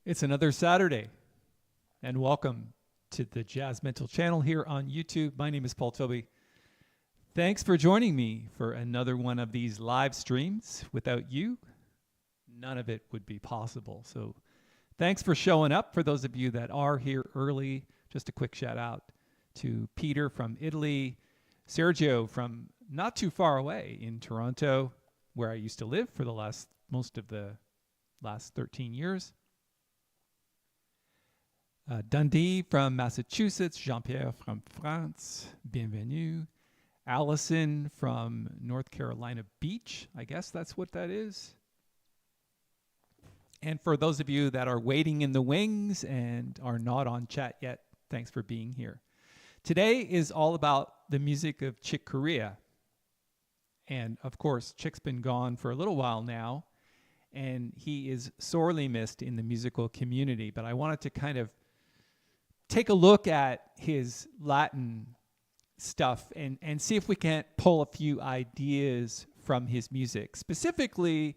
It's another Saturday, and welcome to the Jazz Mental channel here on YouTube. My name is Paul Toby. Thanks for joining me for another one of these live streams. Without you, none of it would be possible. So thanks for showing up. For those of you that are here early, just a quick shout out to Peter from Italy, Sergio from not too far away in Toronto, where I used to live for most of the last 13 years. Dundee from Massachusetts, Jean-Pierre from France, bienvenue. Allison from North Carolina Beach, I guess that's what that is. And for those of you that are waiting in the wings and are not on chat yet, thanks for being here. Today is all about the music of Chick Corea. And of course, Chick's been gone for a little while now, and he is sorely missed in the musical community. But I wanted to kind of take a look at his Latin stuff and see if we can't pull a few ideas from his music. Specifically,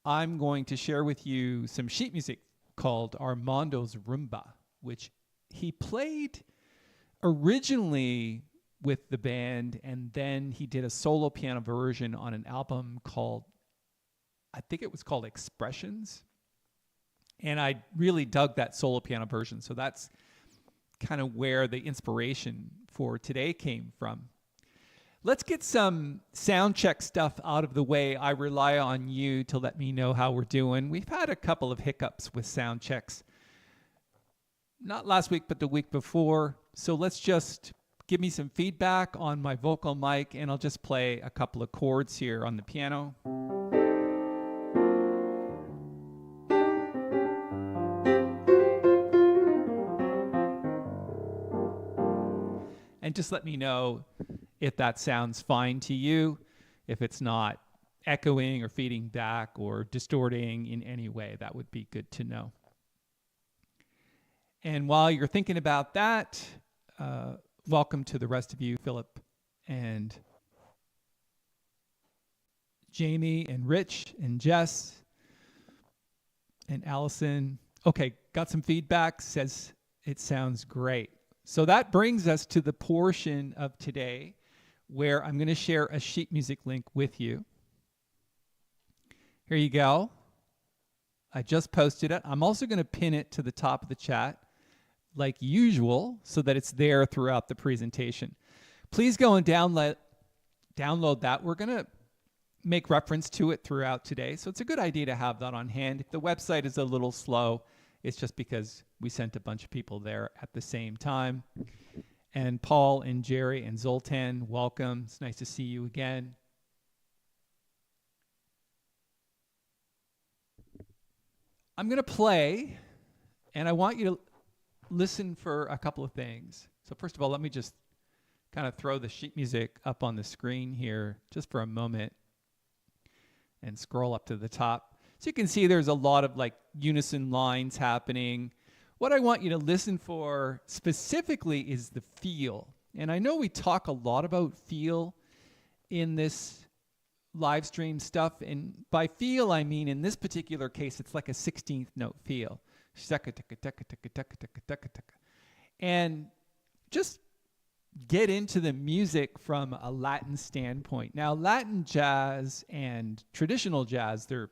I'm going to share with you some sheet music called Armando's Rhumba, which he played originally with the band, and then he did a solo piano version on an album called, I think it was called Expressions. And I really dug that solo piano version. So that's kind of where the inspiration for today came from. Let's get some sound check stuff out of the way. I rely on you to let me know how we're doing. We've had a couple of hiccups with sound checks. Not last week, but the week before. So let's just give me some feedback on my vocal mic, and I'll just play a couple of chords here on the piano. And just let me know if that sounds fine to you, if it's not echoing or feeding back or distorting in any way. That would be good to know. And while you're thinking about that, welcome to the rest of you, Philip and Jamie and Rich and Jess and Allison. Okay, got some feedback, says it sounds great. So that brings us to the portion of today where I'm going to share a sheet music link with you. Here you go. I just posted it. I'm also going to pin it to the top of the chat like usual so that it's there throughout the presentation. Please go and download that. We're going to make reference to it throughout today. So it's a good idea to have that on hand. If the website is a little slow, it's just because we sent a bunch of people there at the same time. And Paul and Jerry and Zoltan, welcome. It's nice to see you again. I'm going to play, and I want you to listen for a couple of things. So first of all, let me just kind of throw the sheet music up on the screen here just for a moment and scroll up to the top. So you can see there's a lot of like unison lines happening. What I want you to listen for specifically is the feel. And I know we talk a lot about feel in this live stream stuff. And by feel, I mean in this particular case, it's like a 16th note feel. And just get into the music from a Latin standpoint. Now, Latin jazz and traditional jazz, they're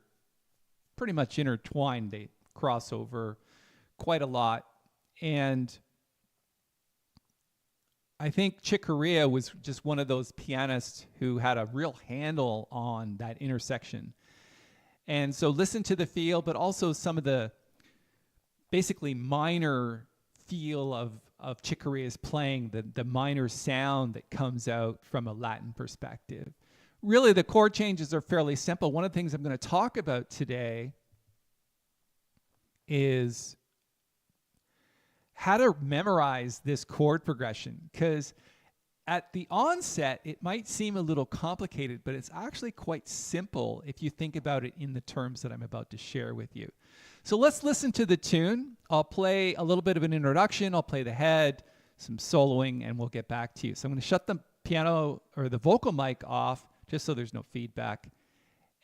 pretty much intertwined. They cross over quite a lot. And I think Chick Corea was just one of those pianists who had a real handle on that intersection. And so listen to the feel, but also some of the basically minor feel of Chick Corea's playing, the minor sound that comes out from a Latin perspective. Really, the chord changes are fairly simple. One of the things I'm going to talk about today is how to memorize this chord progression, because at the onset, it might seem a little complicated, but it's actually quite simple if you think about it in the terms that I'm about to share with you. So let's listen to the tune. I'll play a little bit of an introduction. I'll play the head, some soloing, and we'll get back to you. So I'm going to shut the piano or the vocal mic off just so there's no feedback.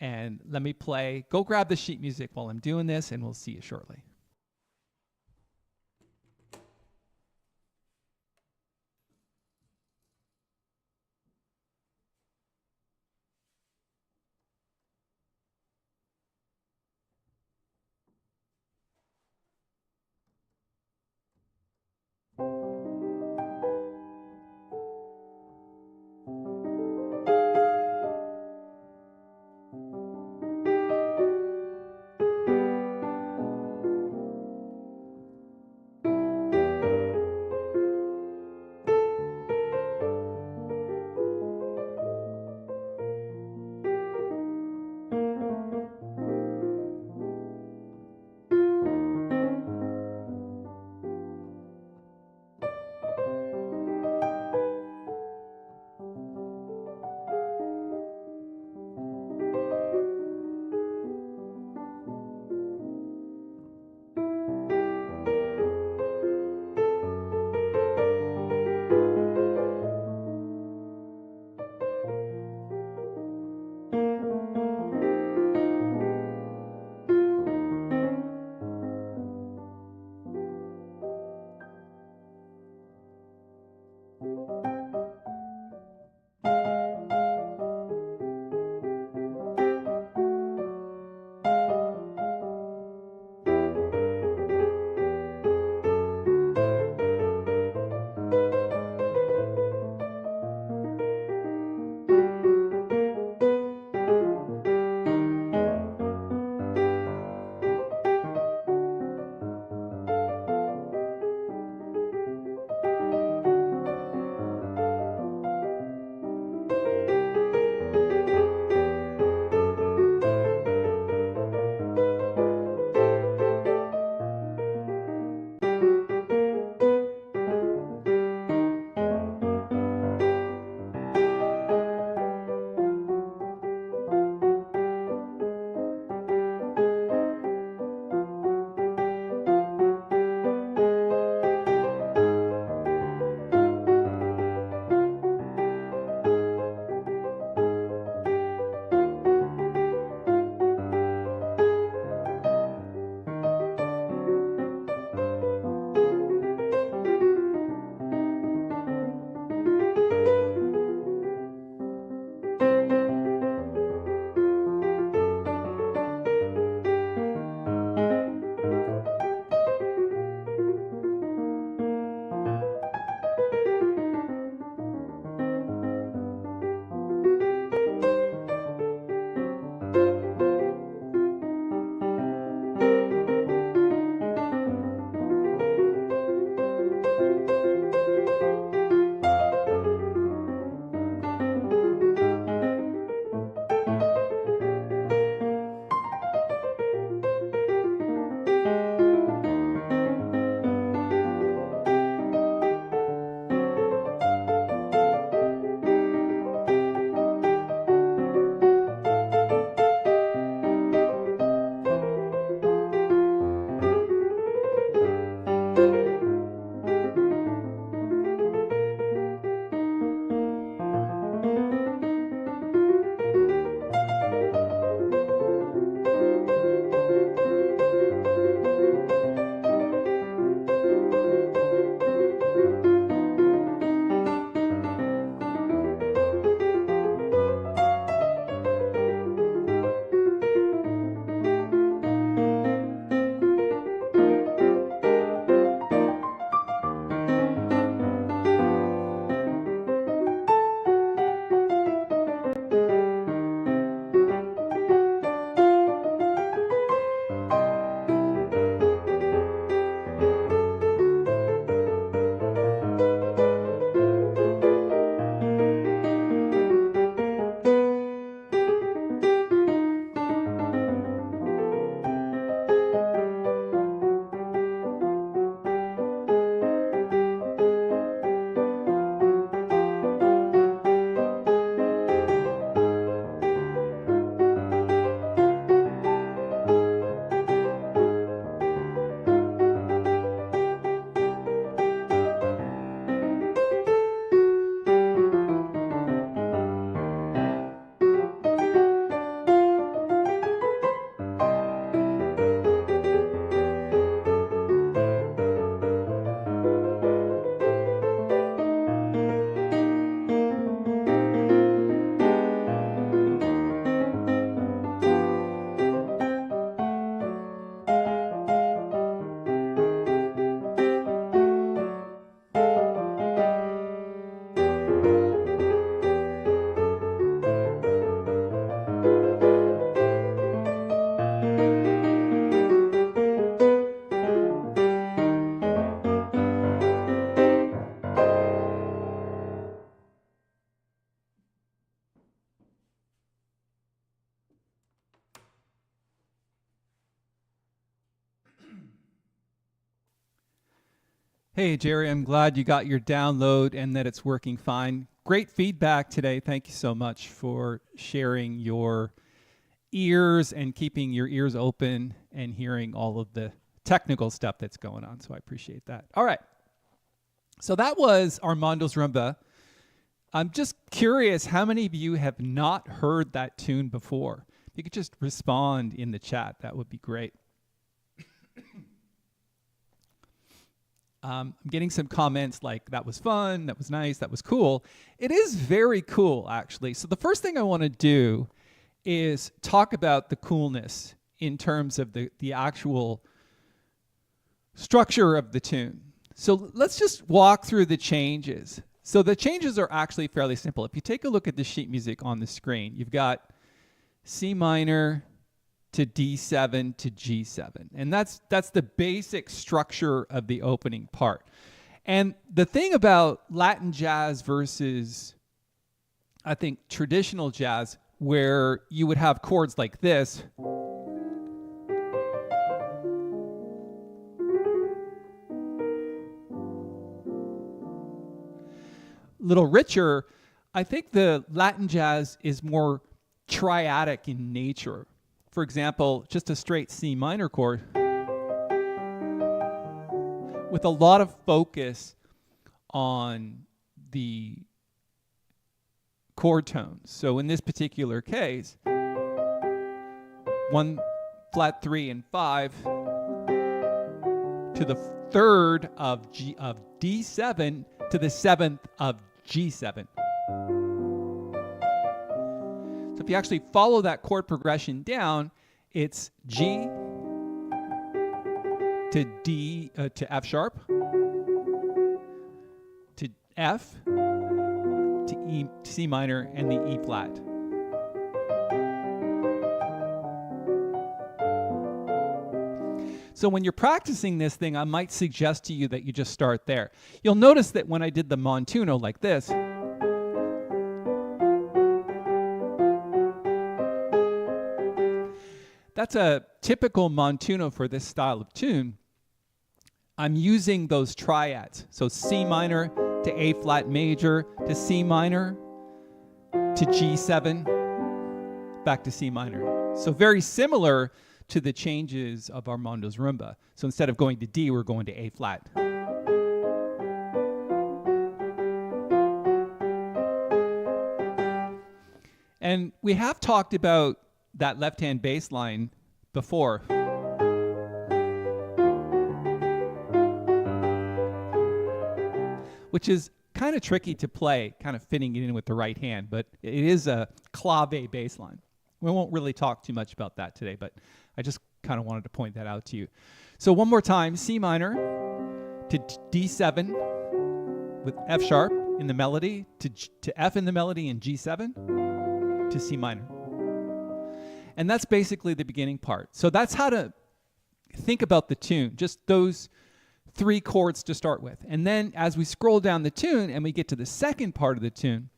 And let me play. Go grab the sheet music while I'm doing this, and we'll see you shortly. Hey, Jerry, I'm glad you got your download and that it's working fine. Great feedback today. Thank you so much for sharing your ears and keeping your ears open and hearing all of the technical stuff that's going on. So I appreciate that. All right. So that was Armando's Rhumba. I'm just curious how many of you have not heard that tune before. If you could just respond in the chat, that would be great. I'm getting some comments like, that was fun, that was nice, that was cool. It is very cool, actually. So the first thing I want to do is talk about the coolness in terms of the actual structure of the tune. So let's just walk through the changes. So the changes are actually fairly simple. If you take a look at the sheet music on the screen, you've got C minor to D7 to G7. And that's the basic structure of the opening part. And the thing about Latin jazz versus, I think, traditional jazz, where you would have chords like this, little richer, I think the Latin jazz is more triadic in nature. For example, just a straight C minor chord with a lot of focus on the chord tones. So in this particular case, 1 flat 3 and 5 to the 3rd of D7 to the 7th of G7. So if you actually follow that chord progression down, it's G to D to F sharp, to F, to E, to C minor, and the E flat. So when you're practicing this thing, I might suggest to you that you just start there. You'll notice that when I did the montuno like this, that's a typical montuno for this style of tune. I'm using those triads. So C minor to A flat major to C minor to G7 back to C minor. So very similar to the changes of Armando's Rhumba. So instead of going to D, we're going to A flat. And we have talked about that left-hand bass line before. Which is kind of tricky to play, kind of fitting it in with the right hand, but it is a clave bass line. We won't really talk too much about that today, but I just kind of wanted to point that out to you. So one more time, C minor to D7 with F sharp in the melody, to F in the melody and G7 to C minor. And that's basically the beginning part. So that's how to think about the tune, just those 3 chords to start with. And then as we scroll down the tune and we get to the second part of the tune,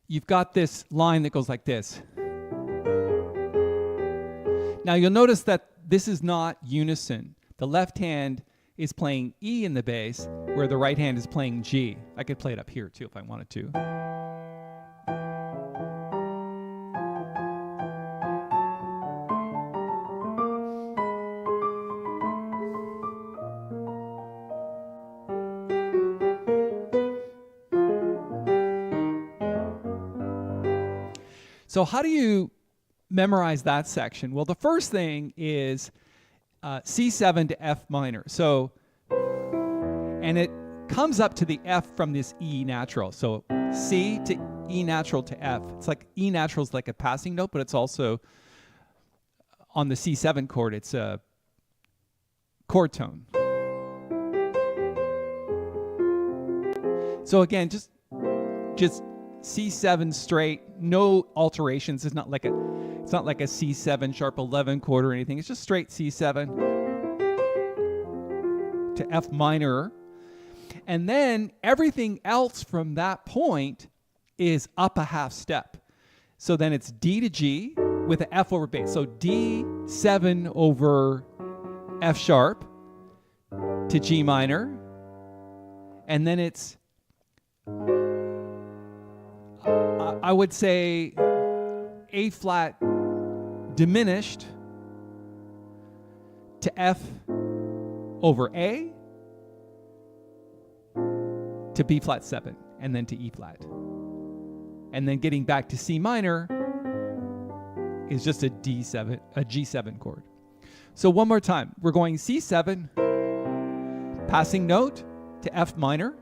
you've got this line that goes like this. Now you'll notice that this is not unison. The left hand is playing E in the bass, where the right hand is playing G. I could play it up here too if I wanted to. So how do you memorize that section? Well, the first thing is C7 to F minor. So, and it comes up to the F from this E natural. So C to E natural to F. It's like E natural is like a passing note, but it's also on the C7 chord, it's a chord tone. So again, just C7 straight, no alterations. It's not like a C7 sharp 11 chord or anything. It's just straight C7 to F minor. And then everything else from that point is up a half step. So then it's D to G with an F over bass. So D7 over F sharp to G minor, and then it's, I would say, A flat diminished to F over A to B flat 7, and then to E flat. And then getting back to C minor is just a D7, a G7 chord. So one more time, we're going C7, passing note to F minor,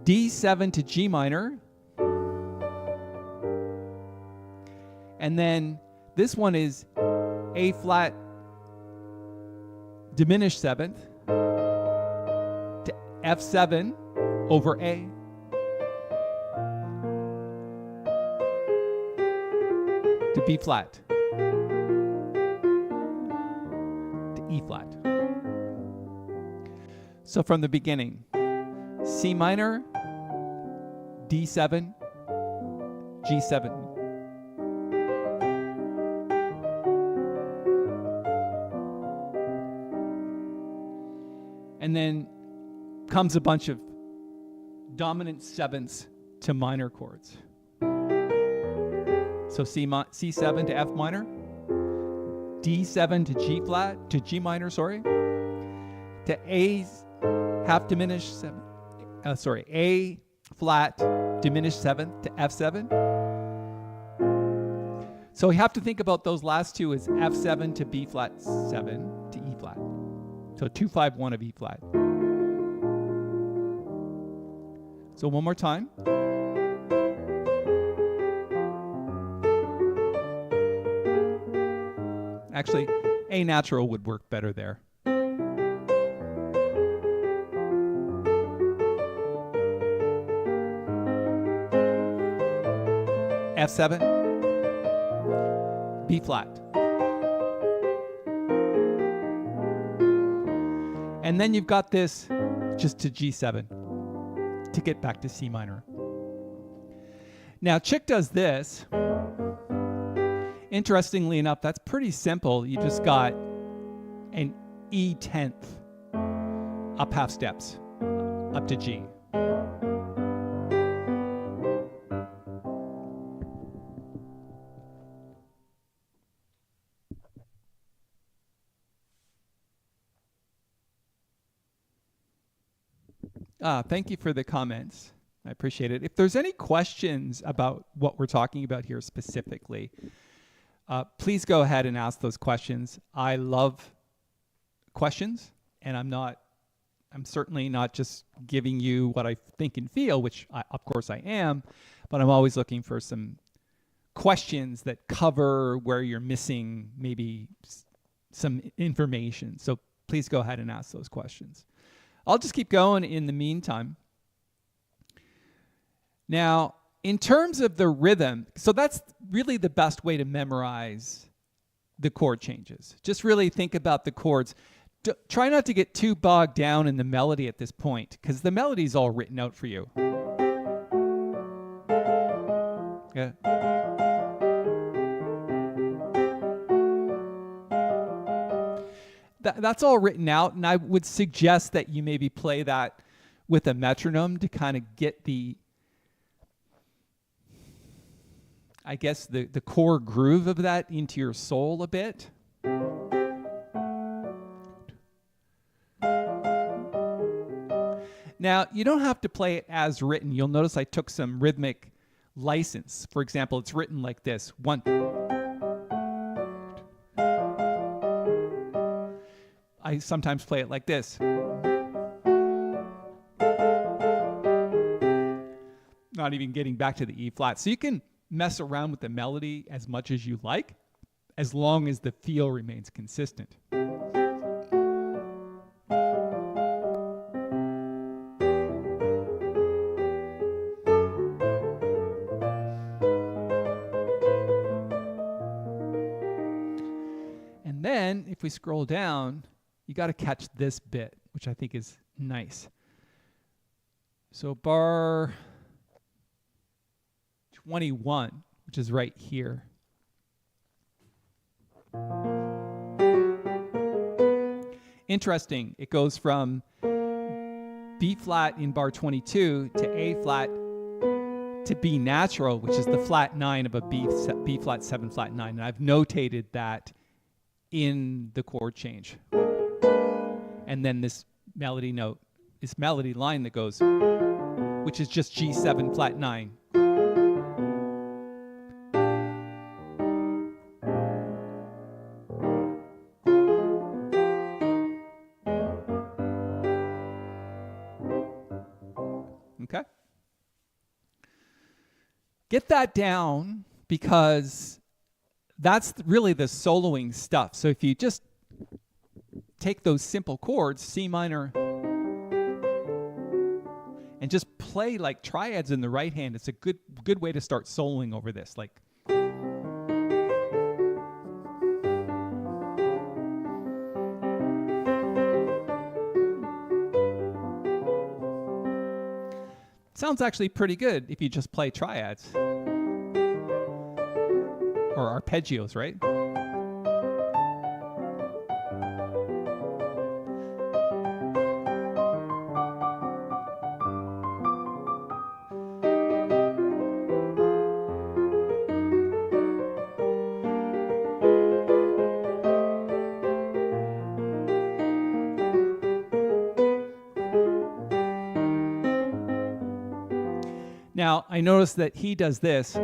D7 to G minor, and then this one is A flat diminished 7th to F7 over A, to B flat, to E flat. So from the beginning, C minor, D7, G7. And then comes a bunch of dominant sevenths to minor chords. So C7 to F minor, D7 to G flat, to G minor, to A's half diminished 7, A flat diminished 7th to F7. So we have to think about those last two as F7 to B flat 7 to E flat. So 2, 5, 1 of E flat. So one more time. Actually, A natural would work better there. F7, B flat. And then you've got this just to G7 to get back to C minor. Now, Chick does this. Interestingly enough, that's pretty simple. You just got an E 10th up half steps, up to G. Thank you for the comments. I appreciate it. If there's any questions about what we're talking about here specifically, please go ahead and ask those questions. I love questions, and I'm certainly not just giving you what I think and feel, which of course I am, but I'm always looking for some questions that cover where you're missing maybe some information. So please go ahead and ask those questions. I'll just keep going in the meantime. Now, in terms of the rhythm, so that's really the best way to memorize the chord changes. Just really think about the chords. Try not to get too bogged down in the melody at this point, because the melody is all written out for you. Yeah. That's all written out, and I would suggest that you maybe play that with a metronome to kind of get the, I guess, the core groove of that into your soul a bit. Now, you don't have to play it as written. You'll notice I took some rhythmic license. For example, it's written like this. 1. I sometimes play it like this. Not even getting back to the E flat. So you can mess around with the melody as much as you like, as long as the feel remains consistent. And then if we scroll down, you got to catch this bit, which I think is nice. So bar 21, which is right here. interesting. It goes from B flat in bar 22 to A flat to B natural, which is the flat 9 of a B flat 7 flat 9. And I've notated that in the chord change. And then this melody note, this melody line that goes, which is just G7 flat 9. Okay? Get that down, because that's really the soloing stuff. So if you just take those simple chords, C minor, and just play like triads in the right hand, it's a good way to start soloing over this. Like, sounds actually pretty good if you just play triads or arpeggios, right? Now, I notice that he does this.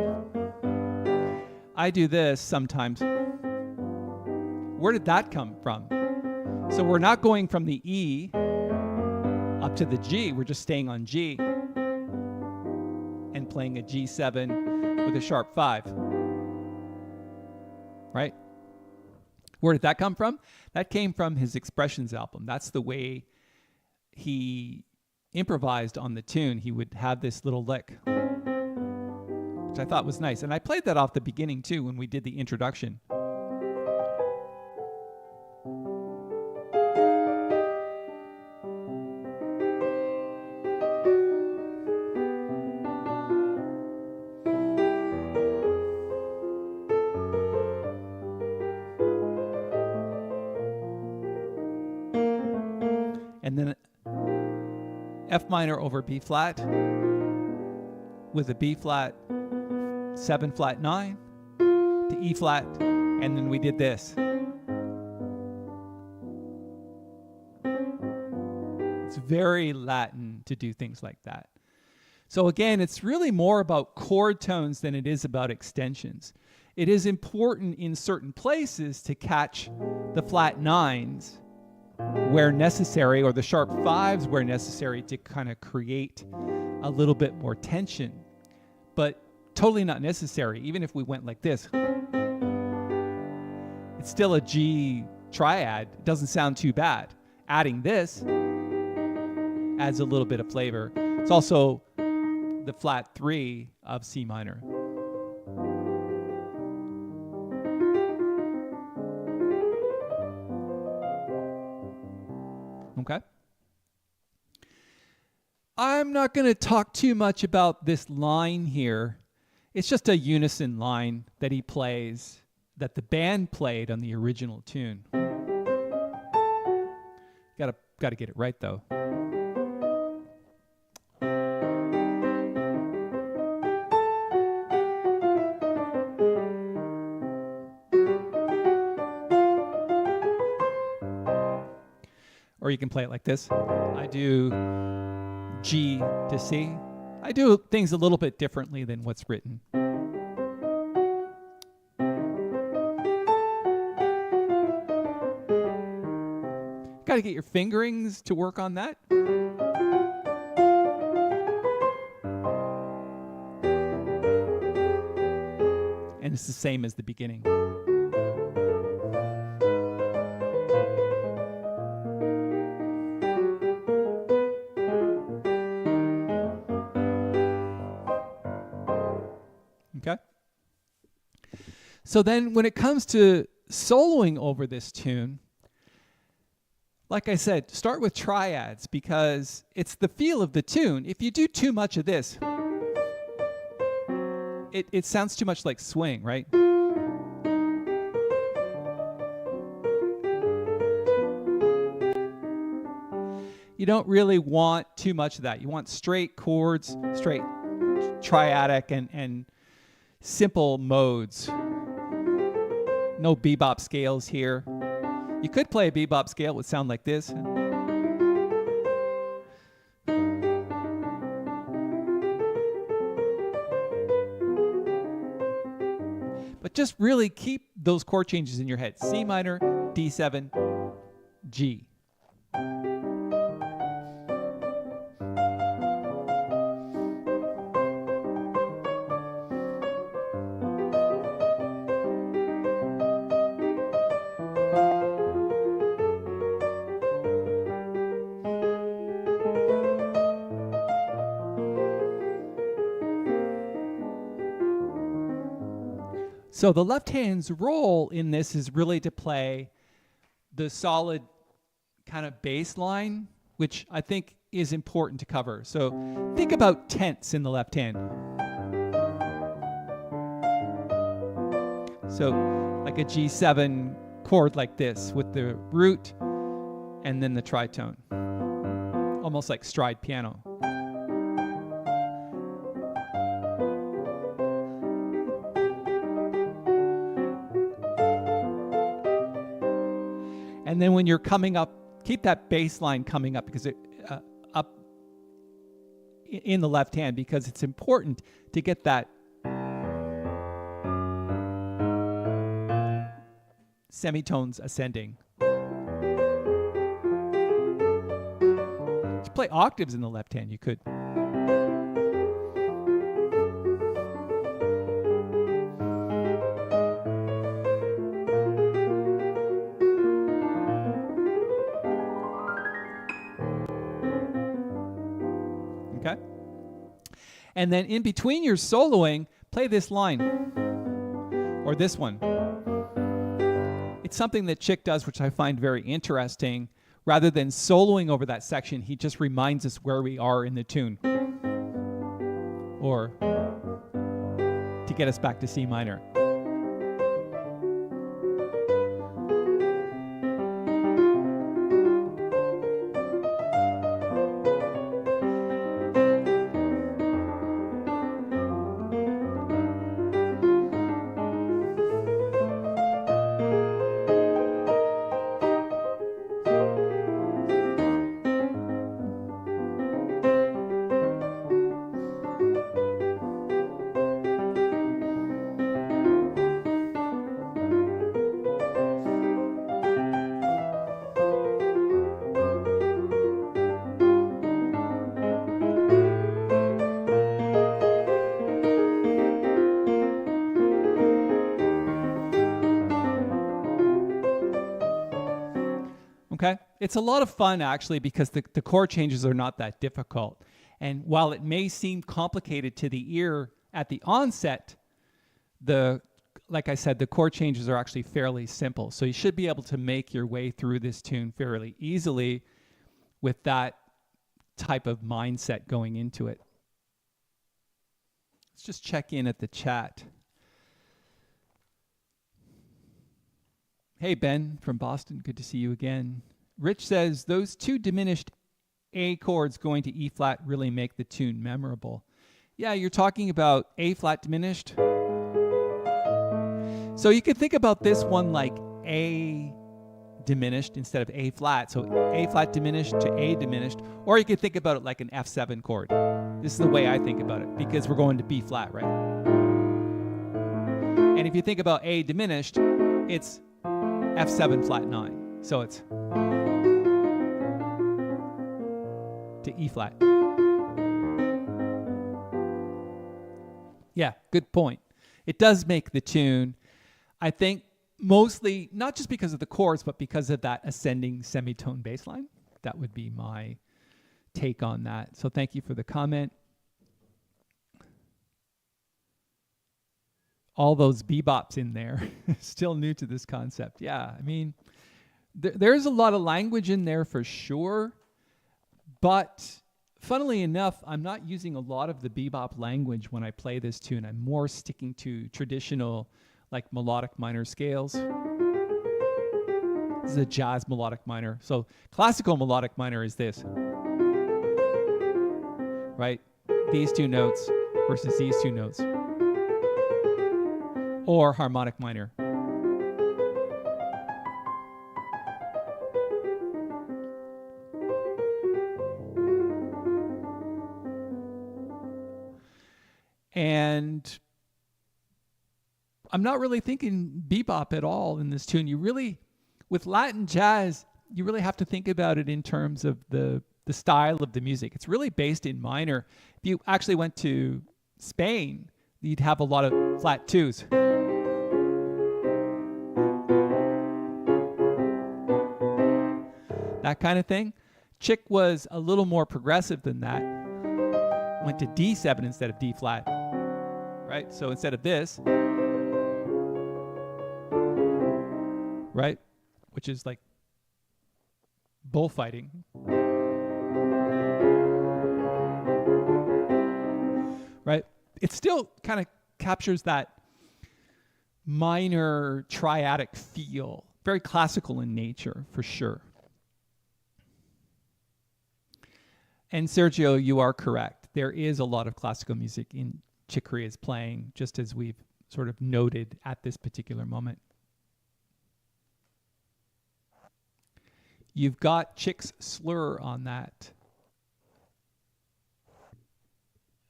I do this sometimes. Where did that come from? So we're not going from the E up to the G. We're just staying on G and playing a G7 with a sharp 5. Right? Where did that come from? That came from his Expressions album. That's the way he improvised on the tune. He would have this little lick, which I thought was nice. And I played that off the beginning too when we did the introduction. And then F minor over B flat with a B flat 7 flat 9 to E flat, and then we did this. It's very Latin to do things like that. So again, it's really more about chord tones than it is about extensions. It is important in certain places to catch the flat 9s where necessary, or the sharp 5s where necessary, to kind of create a little bit more tension, but totally not necessary. Even if we went like this, it's still a G triad. It doesn't sound too bad. Adding this adds a little bit of flavor. It's also the flat 3 of C minor. Okay. I'm not going to talk too much about this line here. It's just a unison line that he plays, that the band played on the original tune. Gotta get it right though. Or you can play it like this. I do G to C. I do things a little bit differently than what's written. Got to get your fingerings to work on that. And it's the same as the beginning. Okay. So then when it comes to soloing over this tune, like I said, start with triads because it's the feel of the tune. If you do too much of this, it sounds too much like swing, right? you don't really want too much of that. You want straight chords, straight triadic and simple modes. No bebop scales here. You could play a bebop scale, it would sound like this. But just really keep those chord changes in your head. C minor, D7, G. So the left hand's role in this is really to play the solid kind of bass line, which I think is important to cover. So think about tenths in the left hand. So like a G7 chord like this with the root and then the tritone, almost like stride piano. And then when you're coming up, keep that bass line coming up because up in the left hand, because it's important to get that semitones ascending. To play octaves in the left hand, you could. Okay? And then in between your soloing, play this line or this one. It's something that Chick does, which I find very interesting. Rather than soloing over that section, he just reminds us where we are in the tune. Or to get us back to C minor. Okay? It's a lot of fun, actually, because the chord changes are not that difficult. And while it may seem complicated to the ear at the onset, like I said, the chord changes are actually fairly simple. So you should be able to make your way through this tune fairly easily with that type of mindset going into it. Let's just check in at the chat. Hey, Ben from Boston. Good to see you again. Rich says, those two diminished A chords going to E flat really make the tune memorable. Yeah, you're talking about A flat diminished. So you could think about this one like A diminished instead of A flat. So A flat diminished to A diminished. Or you could think about it like an F7 chord. This is the way I think about it because we're going to B flat, right? And if you think about A diminished, it's F7 flat 9. So it's to E flat. Yeah, good point. It does make the tune, I think, mostly not just because of the chords, but because of that ascending semitone bass line. That would be my take on that. So thank you for the comment. All those bebops in there. Still new to this concept. Yeah, I mean, there's a lot of language in there for sure. But funnily enough, I'm not using a lot of the bebop language when I play this tune. I'm more sticking to traditional, like melodic minor scales. This is a jazz melodic minor. So classical melodic minor is this, right? These two notes versus these two notes. Or harmonic minor. And I'm not really thinking bebop at all in this tune. You really, with Latin jazz, you really have to think about it in terms of the style of the music. It's really based in minor. If you actually went to Spain, you'd have a lot of flat twos. That kind of thing. Chick was a little more progressive than that. Went to D7 instead of D flat. Right? So instead of this, right? Which is like bullfighting. Right? It still kind of captures that minor triadic feel. Very classical in nature, for sure. And Sergio, you are correct. There is a lot of classical music in Chick Corea's playing, just as we've sort of noted at this particular moment. You've got Chick's slur on that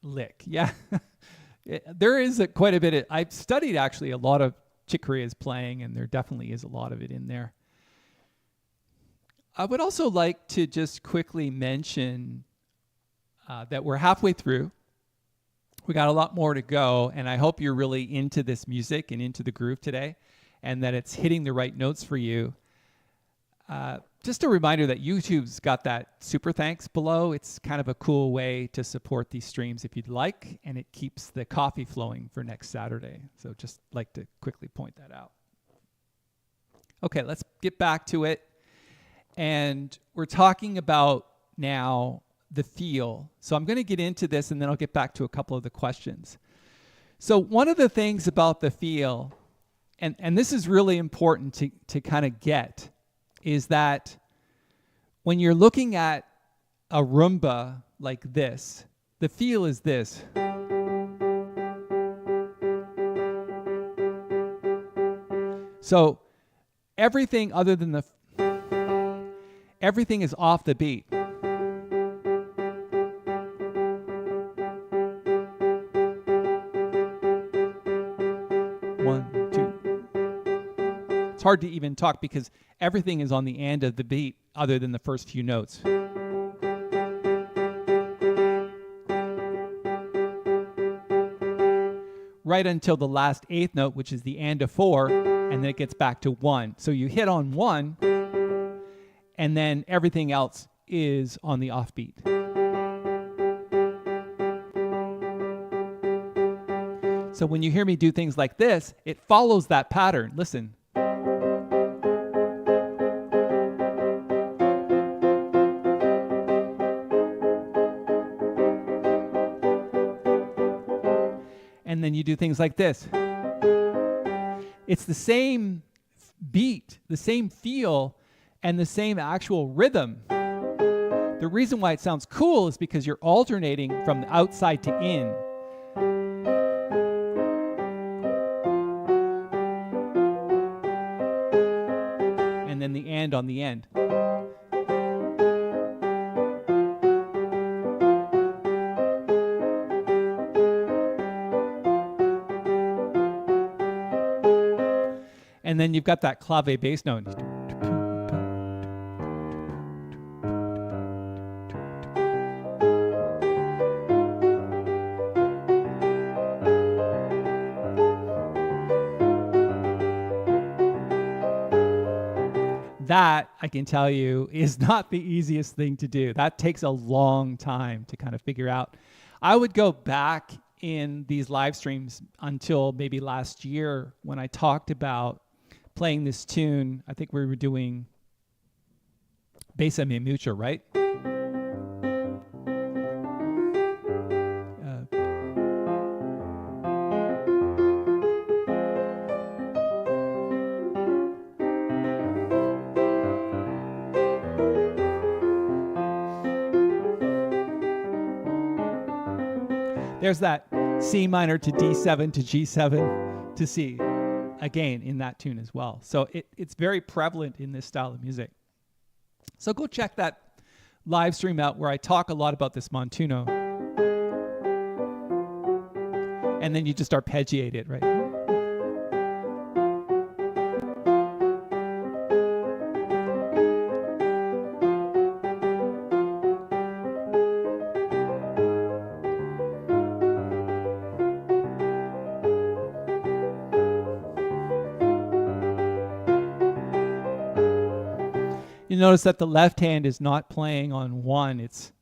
lick. Yeah. There is quite a bit. I've studied actually a lot of Chick Corea's playing, and there definitely is a lot of it in there. I would also like to just quickly mention that we're halfway through. We got a lot more to go, and I hope you're really into this music and into the groove today, and that it's hitting the right notes for you. Just a reminder that YouTube's got that super thanks below. It's kind of a cool way to support these streams if you'd like, and it keeps the coffee flowing for next Saturday. So just like to quickly point that out. Okay, let's get back to it. And we're talking about now the feel. So I'm going to get into this, and then I'll get back to a couple of the questions. So one of the things about the feel, and this is really important to kind of get, is that when you're looking at a Rhumba like this, the feel is this. So everything other than everything is off the beat. One, two. It's hard to even talk because everything is on the end of the beat other than the first few notes. Right until the last eighth note, which is the and of 4, and then it gets back to 1. So you hit on 1, and then everything else is on the offbeat. So when you hear me do things like this, it follows that pattern. Listen. And then you do things like this. It's the same beat, the same feel, and the same actual rhythm. The reason why it sounds cool is because you're alternating from the outside to in. And then the and on the end. And then you've got that clave bass note. That, I can tell you, is not the easiest thing to do. That takes a long time to kind of figure out. I would go back in these live streams until maybe last year when I talked about playing this tune. I think we were doing Bésame Mucho, right? There's that C minor to D7 to G7 to C, again, in that tune as well. So it's very prevalent in this style of music. So go check that live stream out where I talk a lot about this montuno. And then you just arpeggiate it, right? You notice that the left hand is not playing on one. It's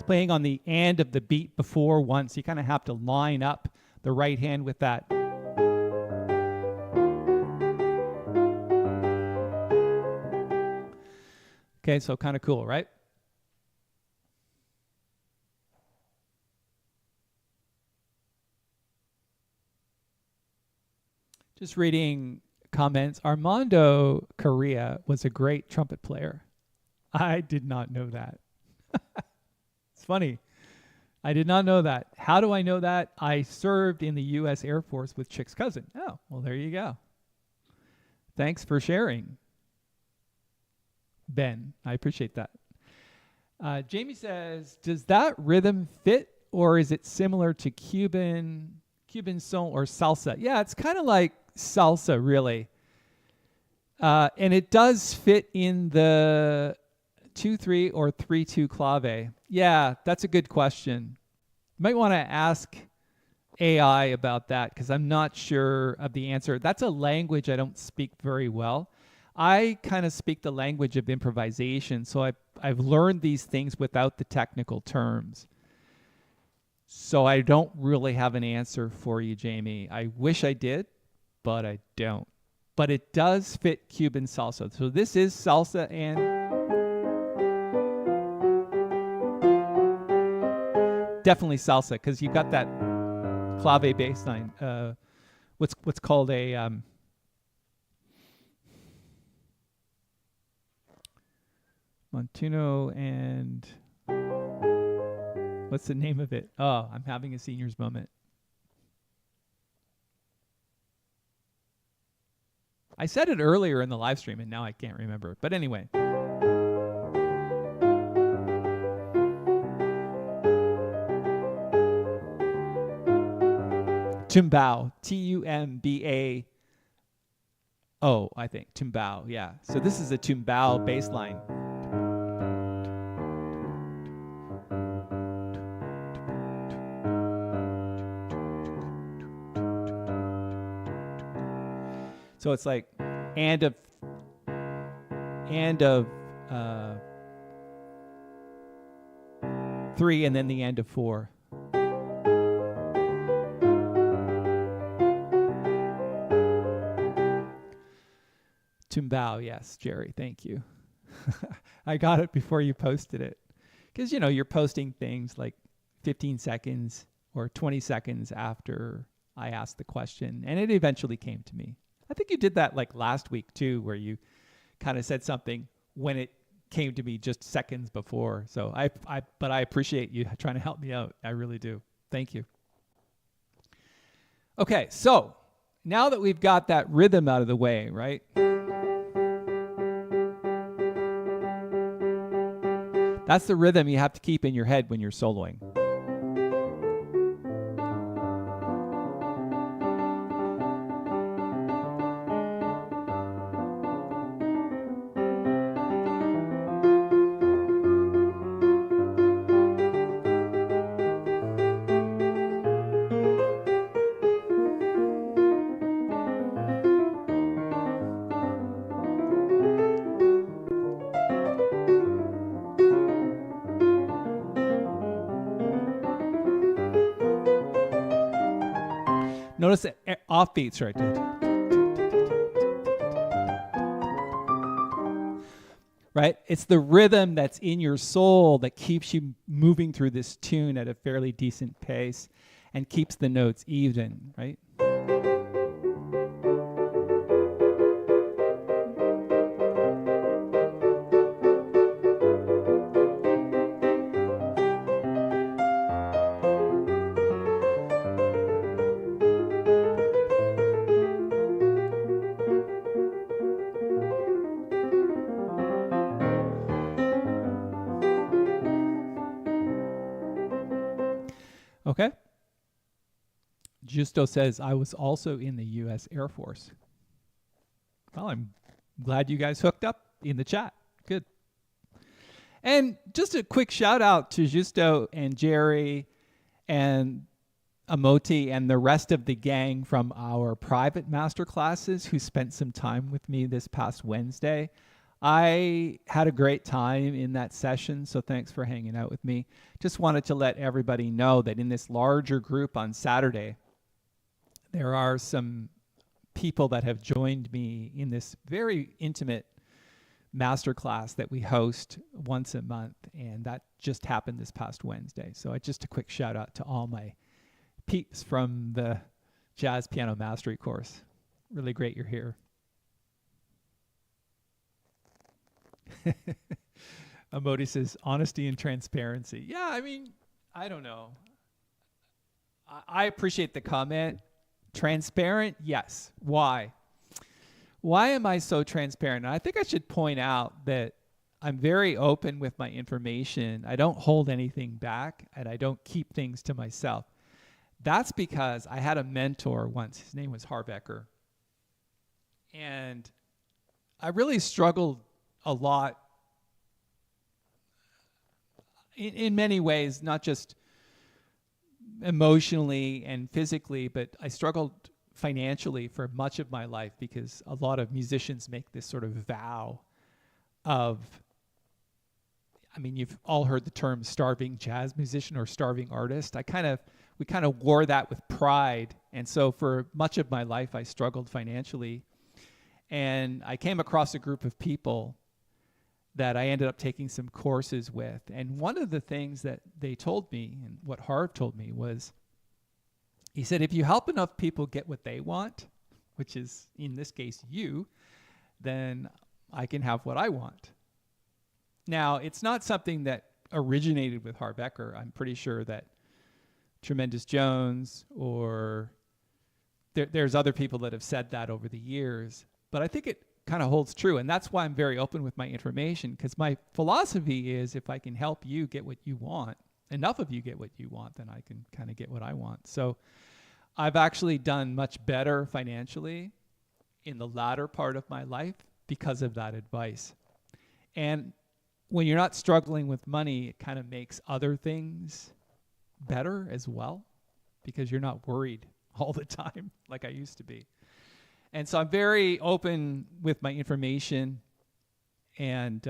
playing on the and of the beat before one. So you kind of have to line up the right hand with that. Okay, so kind of cool, right? Just reading comments. Armando Corea was a great trumpet player. I did not know that. It's funny. I did not know that. How do I know that? I served in the U.S. Air Force with Chick's cousin. Oh, well, there you go. Thanks for sharing, Ben. I appreciate that. Jamie says, does that rhythm fit, or is it similar to Cuban soul or salsa? Yeah, it's kind of like salsa, really. And it does fit in the 2-3 or 3-2 clave. Yeah, that's a good question. You might want to ask AI about that because I'm not sure of the answer. That's a language I don't speak very well. I kind of speak the language of improvisation, so I've learned these things without the technical terms. So I don't really have an answer for you, Jamie. I wish I did, but I don't. But it does fit Cuban salsa. So this is salsa and definitely salsa because you've got that clave bass line. What's called a montuno, and what's the name of it? Oh, I'm having a senior's moment. I said it earlier in the live stream and now I can't remember. But anyway. Tumbao. Tumbao, I think. Tumbao, yeah. So this is a tumbao bass line. So it's like and of 3 and then the end of 4. Tumbao, yes, Jerry, thank you. I got it before you posted it. Because, you're posting things like 15 seconds or 20 seconds after I asked the question, and it eventually came to me. I think you did that like last week too, where you kind of said something when it came to me just seconds before. So but I appreciate you trying to help me out. I really do. Thank you. Okay, so now that we've got that rhythm out of the way, right? That's the rhythm you have to keep in your head when you're soloing. Notice the offbeats right there. Right? It's the rhythm that's in your soul that keeps you moving through this tune at a fairly decent pace and keeps the notes even, right? Okay. Justo says, I was also in the U.S. Air Force. Well, I'm glad you guys hooked up in the chat. Good. And just a quick shout out to Justo and Jerry and Amoti and the rest of the gang from our private masterclasses who spent some time with me this past Wednesday. I had a great time in that session, so thanks for hanging out with me. Just wanted to let everybody know that in this larger group on Saturday, there are some people that have joined me in this very intimate masterclass that we host once a month, and that just happened this past Wednesday. So just a quick shout out to all my peeps from the Jazz Piano Mastery course. Really great you're here. Amodi says, honesty and transparency. Yeah, I mean, I don't know. I appreciate the comment. Transparent, yes. Why? Why am I so transparent? And I think I should point out that I'm very open with my information. I don't hold anything back, and I don't keep things to myself. That's because I had a mentor once. His name was Harbecker. And I really struggled a lot in many ways, not just emotionally and physically, but I struggled financially for much of my life because a lot of musicians make this sort of vow of, I mean, you've all heard the term starving jazz musician or starving artist. We kind of wore that with pride. And so for much of my life, I struggled financially. And I came across a group of people that I ended up taking some courses with. And one of the things that they told me, and what Harv told me, was he said, if you help enough people get what they want, which is in this case you, then I can have what I want. Now, it's not something that originated with Harbecker. I'm pretty sure that Tremendous Jones or there's other people that have said that over the years. But I think it kind of holds true. And that's why I'm very open with my information, because my philosophy is if I can help you get what you want, enough of you get what you want, then I can kind of get what I want. So I've actually done much better financially in the latter part of my life because of that advice. And when you're not struggling with money, it kind of makes other things better as well, because you're not worried all the time like I used to be. And so I'm very open with my information, and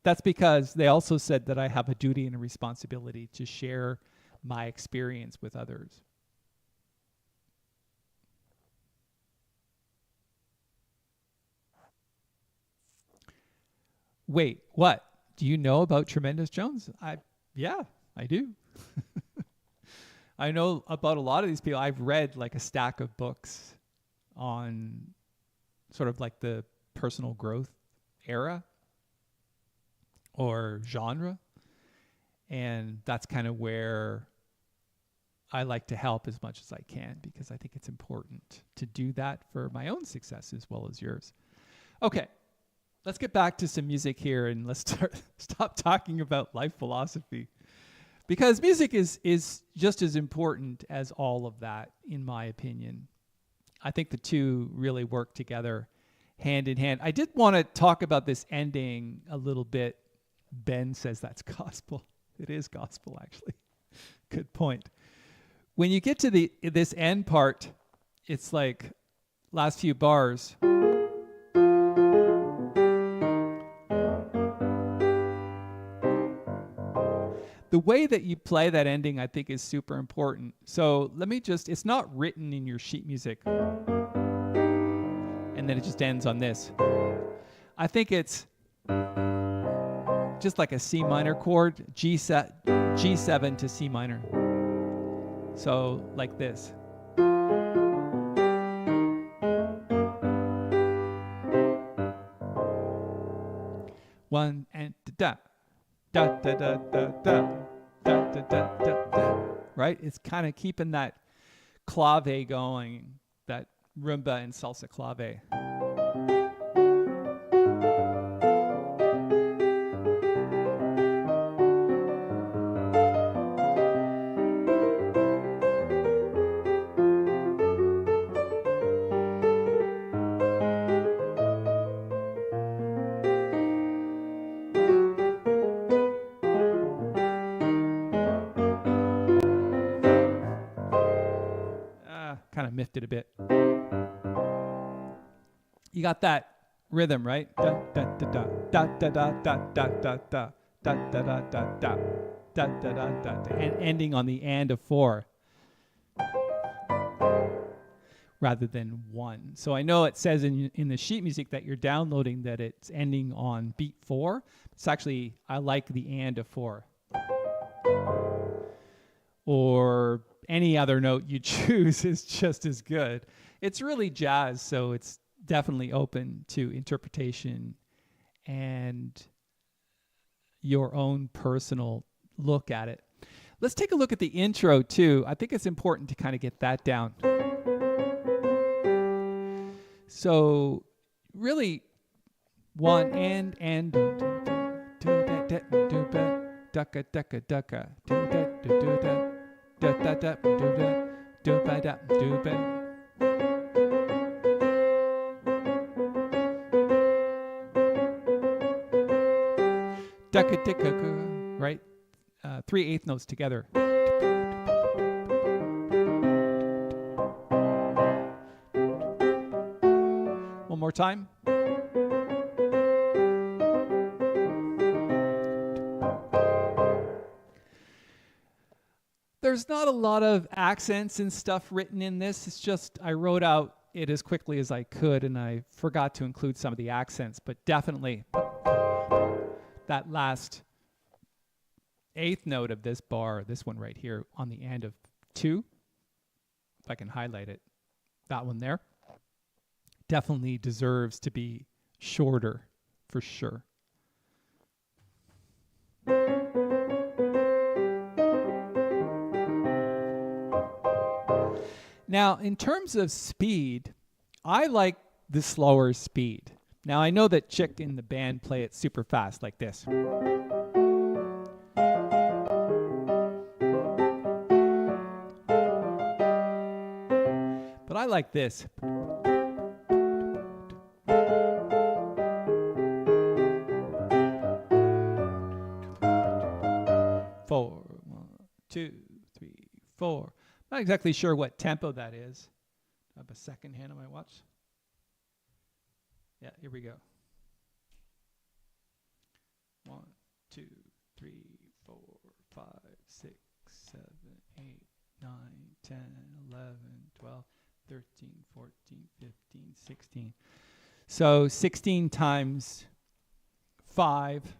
that's because they also said that I have a duty and a responsibility to share my experience with others. Wait, what? Do you know about Tremendous Jones? Yeah, I do. I know about a lot of these people. I've read like a stack of books on sort of like the personal growth era or genre. And that's kind of where I like to help as much as I can, because I think it's important to do that for my own success as well as yours. Okay, let's get back to some music here, and let's stop talking about life philosophy, because music is just as important as all of that, in my opinion. I think the two really work together hand in hand. I did want to talk about this ending a little bit. Ben says that's gospel. It is gospel, actually. Good point. When you get to this end part, it's like last few bars. The way that you play that ending, I think, is super important. So let me it's not written in your sheet music, and then it just ends on this. I think it's just like a C minor chord, G7 to C minor. So like this. One and da da da da da da da da da da. Right? It's kind of keeping that clave going, that Rhumba and salsa clave. lift it a bit. You got that rhythm, right? Da da da da da da da da da da da da da da da da da da da, and ending on the and of 4 rather than 1. So I know it says in the sheet music that you're downloading that it's ending on beat 4. It's actually, I like the and of 4. Or any other note you choose is just as good. It's really jazz, so it's definitely open to interpretation and your own personal look at it. Let's take a look at the intro too. I think it's important to kind of get that down. So really one and do that do that ducka ducka ducka do that do that da da da do that do ba da do ba. Right? 3/8 notes together. One more time. There's not a lot of accents and stuff written in this. It's just I wrote out it as quickly as I could, and I forgot to include some of the accents, but definitely that last 8th note of this bar, this one right here on the end of 2, if I can highlight it, that one there, definitely deserves to be shorter for sure. Now, in terms of speed, I like the slower speed. Now, I know that Chick in the band play it super fast like this. But I like this. 4, 1, 2, 3, 4. Not exactly sure what tempo that is. I have a second hand on my watch. Yeah, here we go. 1, 2, 3, 4, 5, 6, 7, 8, 9, 10, 11, 12, 13, 14, 15, 16. So 16 times 5.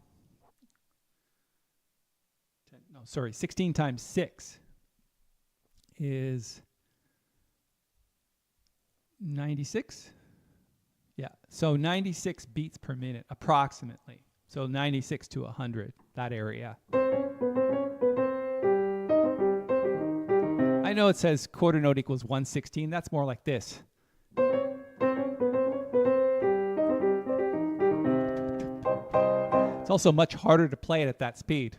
16 times 6 is 96. Yeah, so 96 beats per minute, approximately. So 96 to 100, that area. I know it says quarter note equals 1/16. That's more like this. It's also much harder to play it at that speed.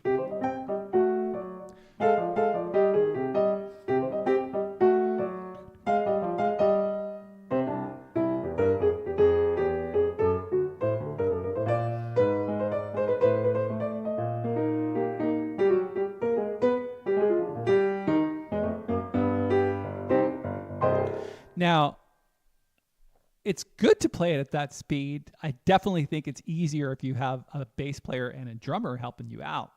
Now, it's good to play it at that speed. I definitely think it's easier if you have a bass player and a drummer helping you out.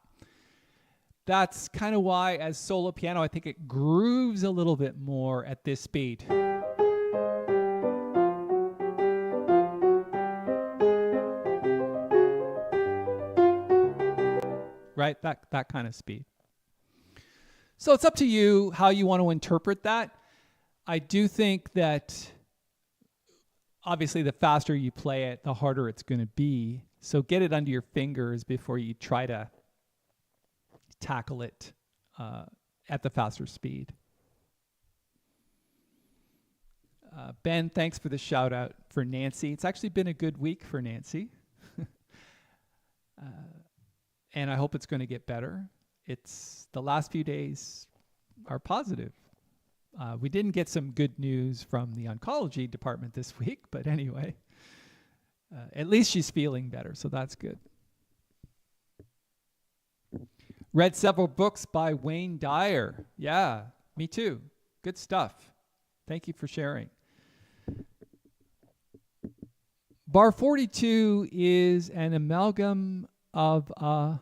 That's kind of why, as solo piano, I think it grooves a little bit more at this speed. Right? That kind of speed. So it's up to you how you want to interpret that. I do think that obviously the faster you play it, the harder it's going to be. So get it under your fingers before you try to tackle it at the faster speed. Ben, thanks for the shout out for Nancy. It's actually been a good week for Nancy. And I hope it's going to get better. It's the last few days are positive. We didn't get some good news from the oncology department this week, but anyway, at least she's feeling better, so that's good. Read several books by Wayne Dyer. Yeah, me too. Good stuff. Thank you for sharing. Bar 42 is an amalgam of a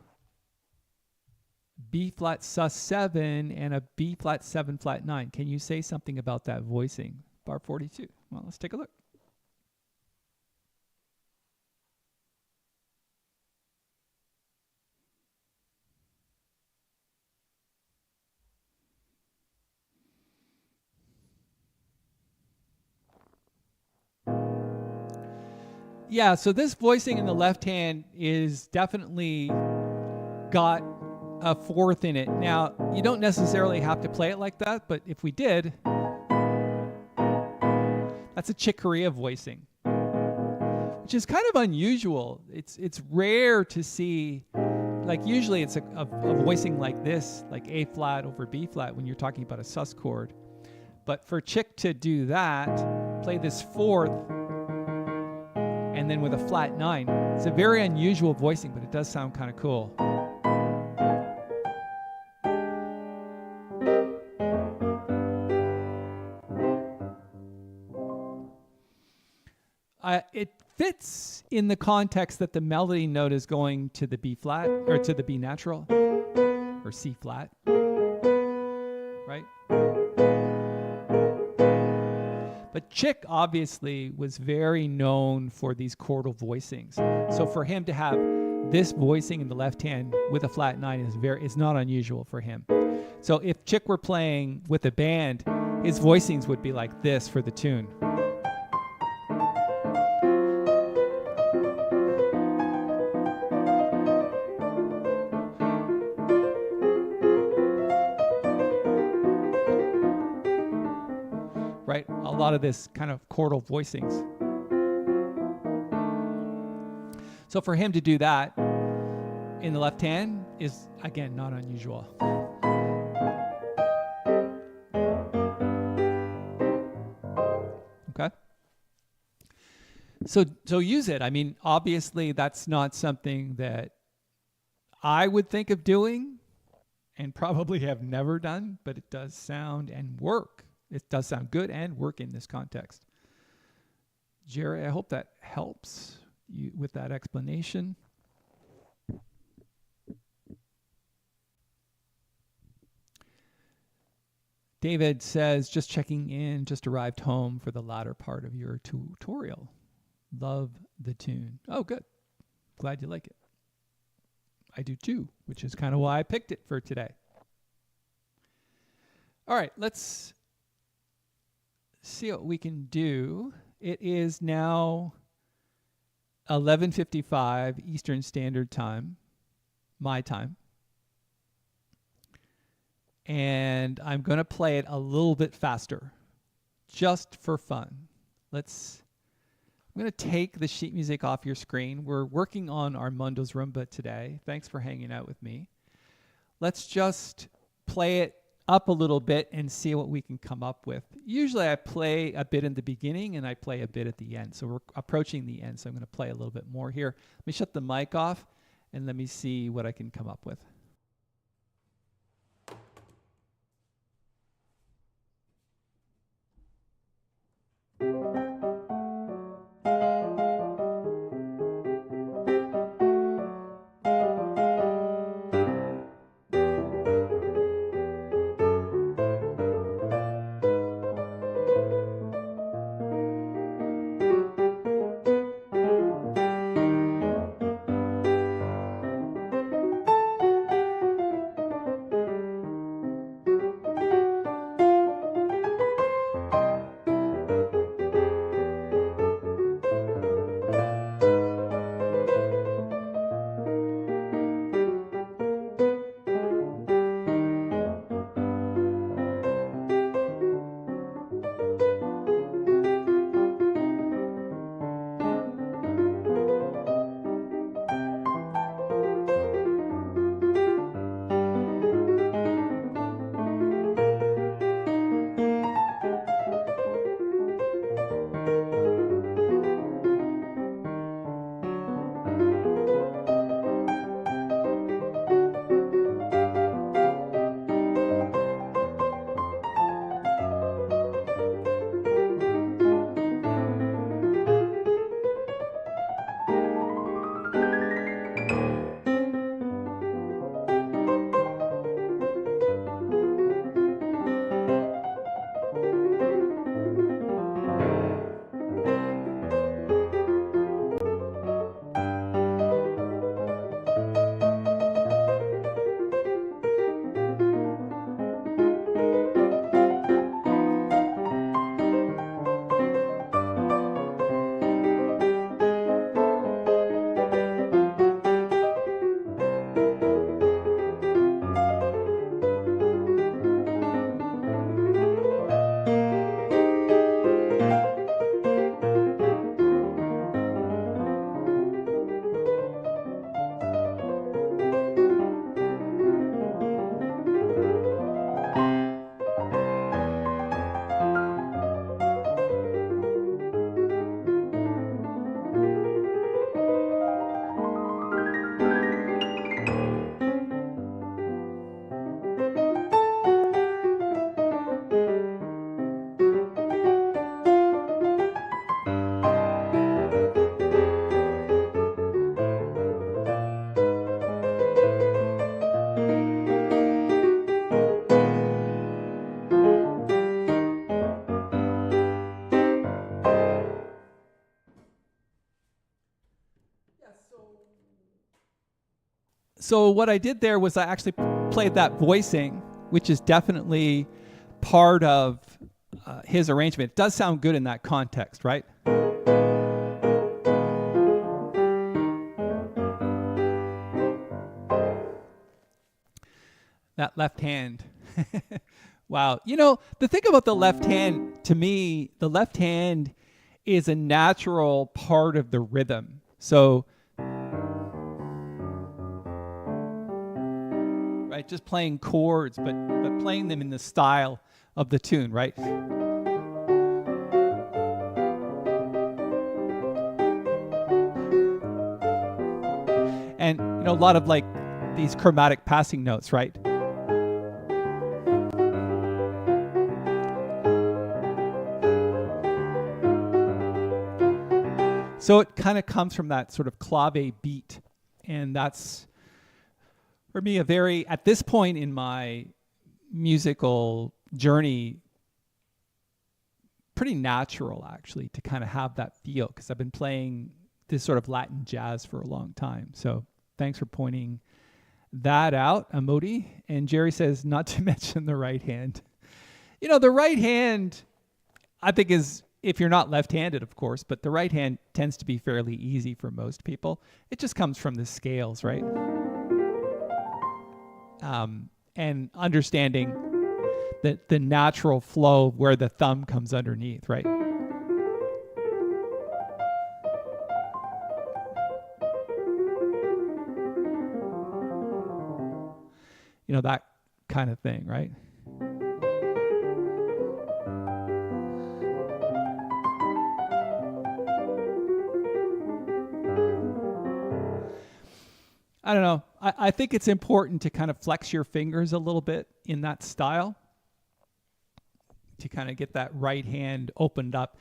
B flat sus 7 and a B flat 7 flat 9. Can you say something about that voicing? Bar 42. Well, let's take a look. Yeah, so this voicing in the left hand is definitely got a fourth in it. Now, you don't necessarily have to play it like that, but if we did, that's a Chick Corea voicing, which is kind of unusual. It's rare to see, like usually it's a voicing like this, like A flat over B flat when you're talking about a sus chord. But for Chick to do that, play this fourth, and then with a flat 9, it's a very unusual voicing, but it does sound kind of cool. It fits in the context that the melody note is going to the B flat, or to the B natural, or C flat, right? But Chick obviously was very known for these chordal voicings. So for him to have this voicing in the left hand with a flat 9 is not unusual for him. So if Chick were playing with a band, his voicings would be like this for the tune. Right? A lot of this kind of chordal voicings. So for him to do that in the left hand is, again, not unusual. Okay? So use it. I mean, obviously that's not something that I would think of doing and probably have never done, but it does sound and work. It does sound good and work in this context. Jerry, I hope that helps you with that explanation. David says, just checking in, just arrived home for the latter part of your tutorial. Love the tune. Oh, good. Glad you like it. I do too, which is kind of why I picked it for today. All right, let's see what we can do. It is now 11:55 Eastern Standard Time, my time. And I'm going to play it a little bit faster, just for fun. I'm going to take the sheet music off your screen. We're working on Armando's Rhumba today. Thanks for hanging out with me. Let's just play it up a little bit and see what we can come up with. Usually I play a bit in the beginning and I play a bit at the end. So we're approaching the end, so I'm going to play a little bit more here. Let me shut the mic off and let me see what I can come up with. So what I did there was I actually played that voicing, which is definitely part of his arrangement. It does sound good in that context, right? That left hand. Wow. You know, the thing about the left hand, to me, the left hand is a natural part of the rhythm. So, right, just playing chords, but playing them in the style of the tune, right? And, you know, a lot of like these chromatic passing notes, right? So it kind of comes from that sort of clave beat. And that's, for me, at this point in my musical journey, pretty natural, actually, to kind of have that feel, because I've been playing this sort of Latin jazz for a long time. So thanks for pointing that out, Amodi. And Jerry says, not to mention the right hand. You know, the right hand, I think, is, if you're not left-handed, of course, but the right hand tends to be fairly easy for most people. It just comes from the scales, right? And understanding the natural flow of where the thumb comes underneath, right? You know, that kind of thing, right? I don't know. I think it's important to kind of flex your fingers a little bit in that style to kind of get that right hand opened up.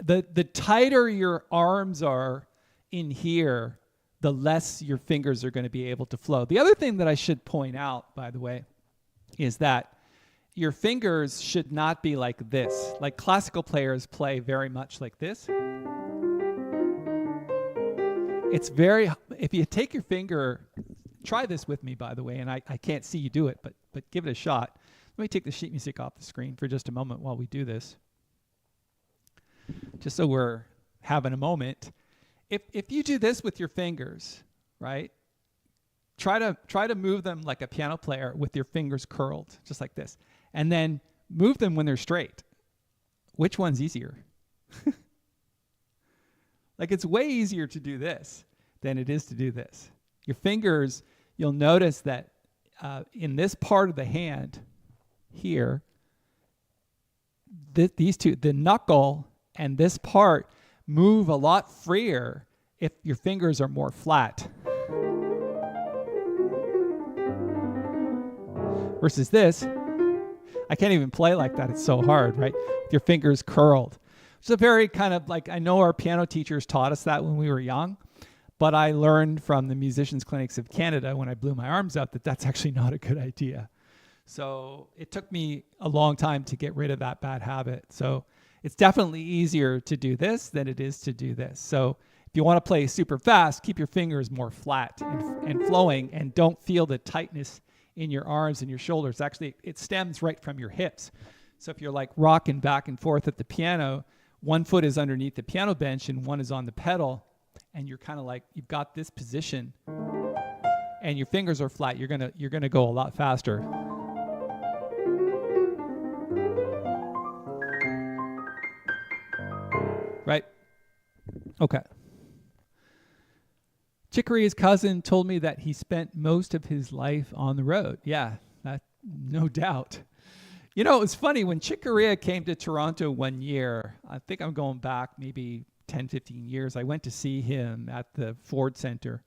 The tighter your arms are in here, the less your fingers are going to be able to flow. The other thing that I should point out, by the way, is that your fingers should not be like this. Like classical players play very much like this. It's very, if you take your finger, try this with me, by the way, and I can't see you do it, but give it a shot. Let me take the sheet music off the screen for just a moment while we do this. Just so we're having a moment. If you do this with your fingers, right? Try to move them like a piano player with your fingers curled, just like this. And then move them when they're straight. Which one's easier? Like, it's way easier to do this than it is to do this. Your fingers, you'll notice that in this part of the hand here, these two, the knuckle and this part, move a lot freer if your fingers are more flat. Versus this, I can't even play like that. It's so hard, right? With your fingers curled. It's a very kind of like, I know our piano teachers taught us that when we were young, but I learned from the Musicians Clinics of Canada when I blew my arms out that that's actually not a good idea. So it took me a long time to get rid of that bad habit. So it's definitely easier to do this than it is to do this. So if you want to play super fast, keep your fingers more flat and flowing, and don't feel the tightness in your arms and your shoulders. Actually, it stems right from your hips. So if you're like rocking back and forth at the piano, one foot is underneath the piano bench and one is on the pedal, and you're kind of like, you've got this position and your fingers are flat, you're gonna go a lot faster. Right? Okay. Chick Corea's cousin told me that he spent most of his life on the road. Yeah, that, no doubt. You know, it was funny, when Chick Corea came to Toronto one year, I think I'm going back maybe 10, 15 years, I went to see him at the Ford Center.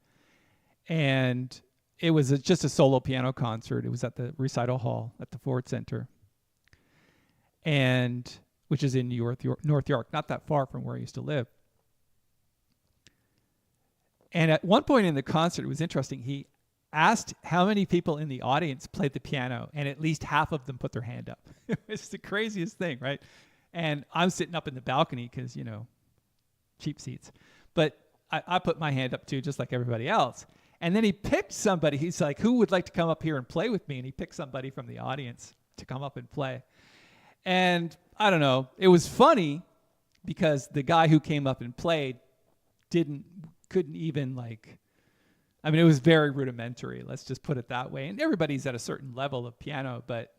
And it was just a solo piano concert. It was at the recital hall at the Ford Center, and which is in North York, not that far from where I used to live. And at one point in the concert, it was interesting. He asked how many people in the audience played the piano, and at least half of them put their hand up. It's the craziest thing, right? And I'm sitting up in the balcony because, cheap seats. But I put my hand up too, just like everybody else. And then he picked somebody. He's like, who would like to come up here and play with me? And he picked somebody from the audience to come up and play. And I don't know, it was funny because the guy who came up and played couldn't even it was very rudimentary. Let's just put it that way. And everybody's at a certain level of piano, but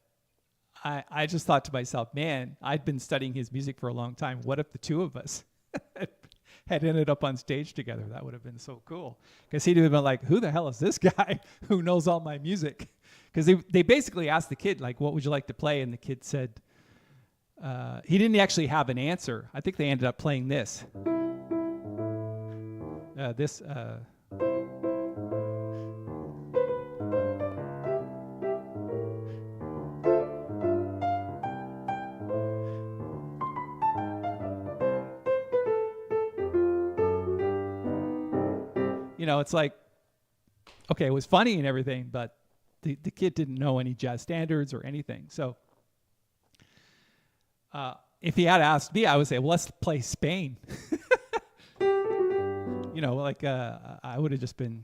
I just thought to myself, man, I'd been studying his music for a long time. What if the two of us had ended up on stage together? That would have been so cool. Because he'd have been like, who the hell is this guy who knows all my music? Because they basically asked the kid, like, what would you like to play? And the kid said, he didn't actually have an answer. I think they ended up playing this. It's like, okay, it was funny and everything, but the kid didn't know any jazz standards or anything. So if he had asked me, I would say, well, let's play Spain. I would have just been...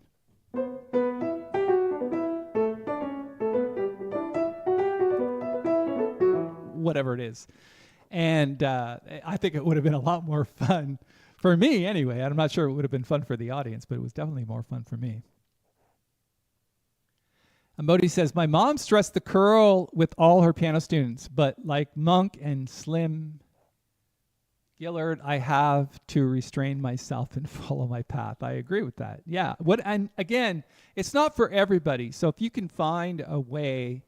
whatever it is. And I think it would have been a lot more fun for me anyway. I'm not sure it would have been fun for the audience, but it was definitely more fun for me. And Modi says, my mom stressed the curl with all her piano students, but like Monk and Slim Gillard, I have to restrain myself and follow my path. I agree with that. Yeah. And again, it's not for everybody. So if you can find a way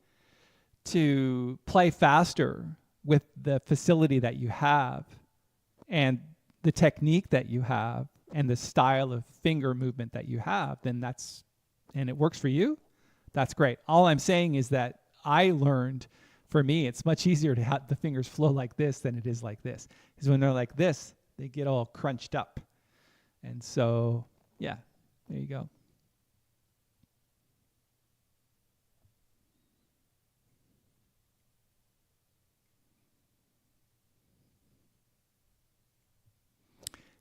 to play faster with the facility that you have and the technique that you have and the style of finger movement that you have, then and it works for you, that's great. All I'm saying is that I learned, for me, it's much easier to have the fingers flow like this than it is like this. Because when they're like this, they get all crunched up. And so, yeah, there you go.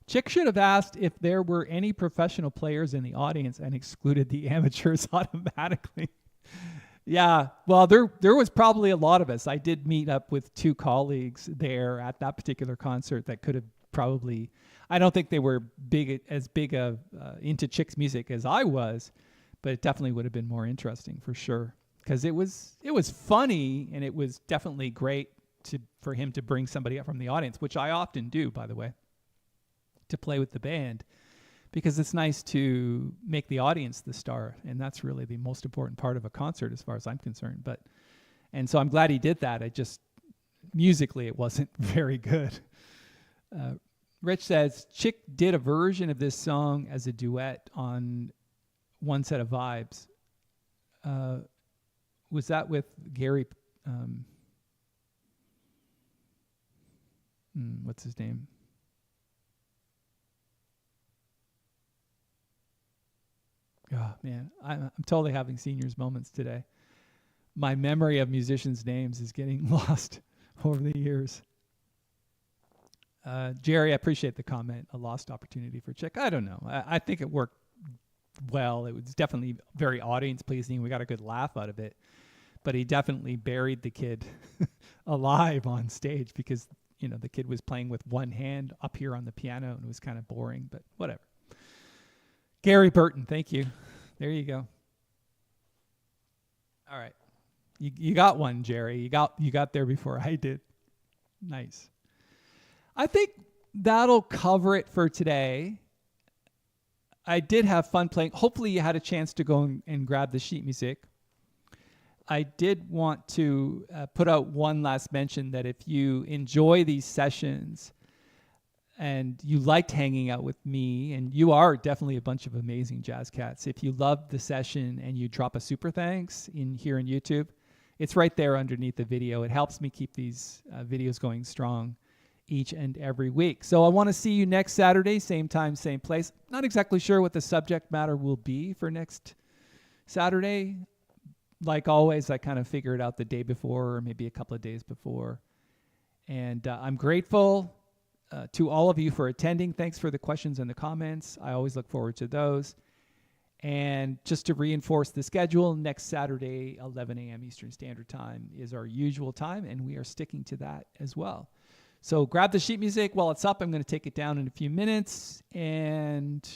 Chick should have asked if there were any professional players in the audience and excluded the amateurs automatically. Yeah, well, there was probably a lot of us. I did meet up with two colleagues there at that particular concert that could have probably, I don't think they were as big into Chick's music as I was, but it definitely would have been more interesting for sure. Because it was funny, and it was definitely great for him to bring somebody up from the audience, which I often do, by the way, to play with the band, because it's nice to make the audience the star, and that's really the most important part of a concert as far as I'm concerned. And so I'm glad he did that. Musically it wasn't very good. Rich says Chick did a version of this song as a duet on One Set of Vibes. Was that with Gary? What's his name? Oh, man, I'm totally having seniors moments today. My memory of musicians' names is getting lost over the years. Jerry, I appreciate the comment. A lost opportunity for Chick. I don't know. I think it worked well. It was definitely very audience pleasing. We got a good laugh out of it. But he definitely buried the kid alive on stage because, the kid was playing with one hand up here on the piano and it was kind of boring, but whatever. Gary Burton, thank you. There you go. All right. You got one, Jerry. You got there before I did. Nice. I think that'll cover it for today. I did have fun playing. Hopefully you had a chance to go and grab the sheet music. I did want to put out one last mention that if you enjoy these sessions and you liked hanging out with me, and you are definitely a bunch of amazing jazz cats, if you loved the session and you drop a super thanks here in YouTube, it's right there underneath the video. It helps me keep these videos going strong each and every week. So I want to see you next Saturday, same time, same place. Not exactly sure what the subject matter will be for next Saturday. Like always, I kind of figure it out the day before or maybe a couple of days before. And I'm grateful to all of you for attending. Thanks for the questions and the comments. I always look forward to those. And just to reinforce the schedule, next Saturday, 11 a.m. Eastern Standard Time is our usual time, and we are sticking to that as well. So grab the sheet music while it's up. I'm going to take it down in a few minutes. And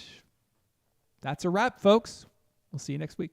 that's a wrap, folks. We'll see you next week.